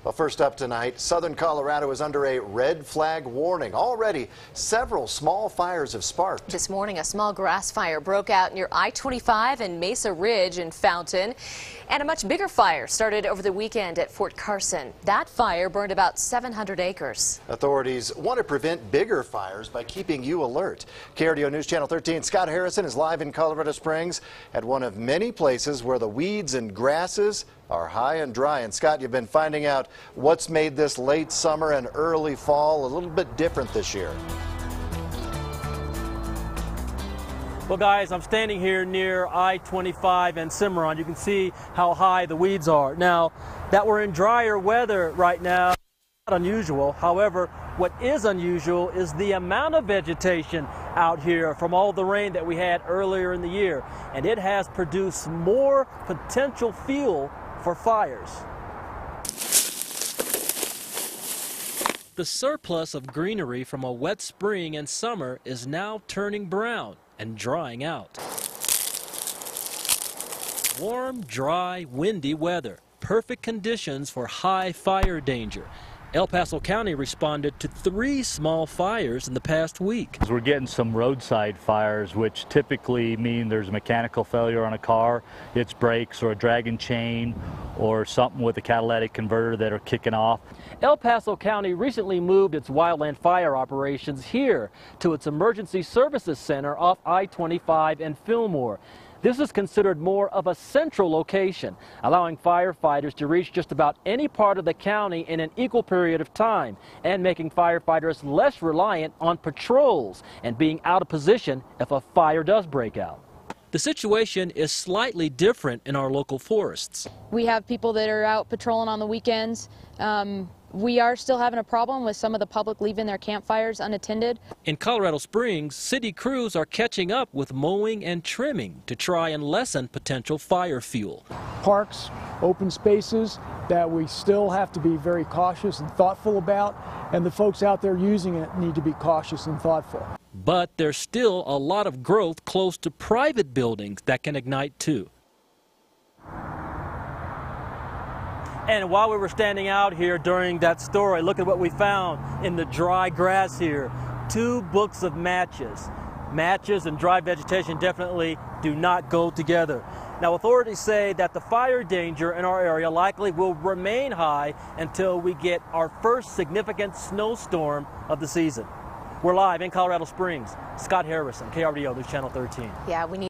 Well, first up tonight, southern Colorado is under a red flag warning. Already, several small fires have sparked. This morning, a small grass fire broke out near I-25 and Mesa Ridge in Fountain. And a much bigger fire started over the weekend at Fort Carson. That fire burned about 700 acres. Authorities want to prevent bigger fires by keeping you alert. KRDO News Channel 13, Scott Harrison is live in Colorado Springs at one of many places where the weeds and grasses are high and dry. And Scott, you've been finding out what's made this late summer and early fall a little bit different this year. Well, guys, I'm standing here near I-25 and Cimarron. You can see how high the weeds are. Now, that we're in drier weather right now, not unusual. However, what is unusual is the amount of vegetation out here from all the rain that we had earlier in the year. And it has produced more potential fuel for fires. The surplus of greenery from a wet spring and summer is now turning brown and drying out. Warm, dry, windy weather. Perfect conditions for high fire danger. El Paso County responded to 3 small fires in the past week. We're getting some roadside fires, which typically mean there's a mechanical failure on a car, its brakes or a dragging chain or something with a catalytic converter that are kicking off. El Paso County recently moved its wildland fire operations here to its Emergency Services Center off I-25 and Fillmore. This is considered more of a central location, allowing firefighters to reach just about any part of the county in an equal period of time and making firefighters less reliant on patrols and being out of position if a fire does break out. The situation is slightly different in our local forests. We have people that are out patrolling on the weekends. We are still having a problem with some of the public leaving their campfires unattended. In Colorado Springs, city crews are catching up with mowing and trimming to try and lessen potential fire fuel. Parks, open spaces that we still have to be very cautious and thoughtful about, and the folks out there using it need to be cautious and thoughtful. But there's still a lot of growth close to private buildings that can ignite too. And while we were standing out here during that story, look at what we found in the dry grass here. 2 books of matches. Matches and dry vegetation definitely do not go together. Now, authorities say that the fire danger in our area likely will remain high until we get our first significant snowstorm of the season. We're live in Colorado Springs. Scott Harrison, KRDO News Channel 13. Yeah, we need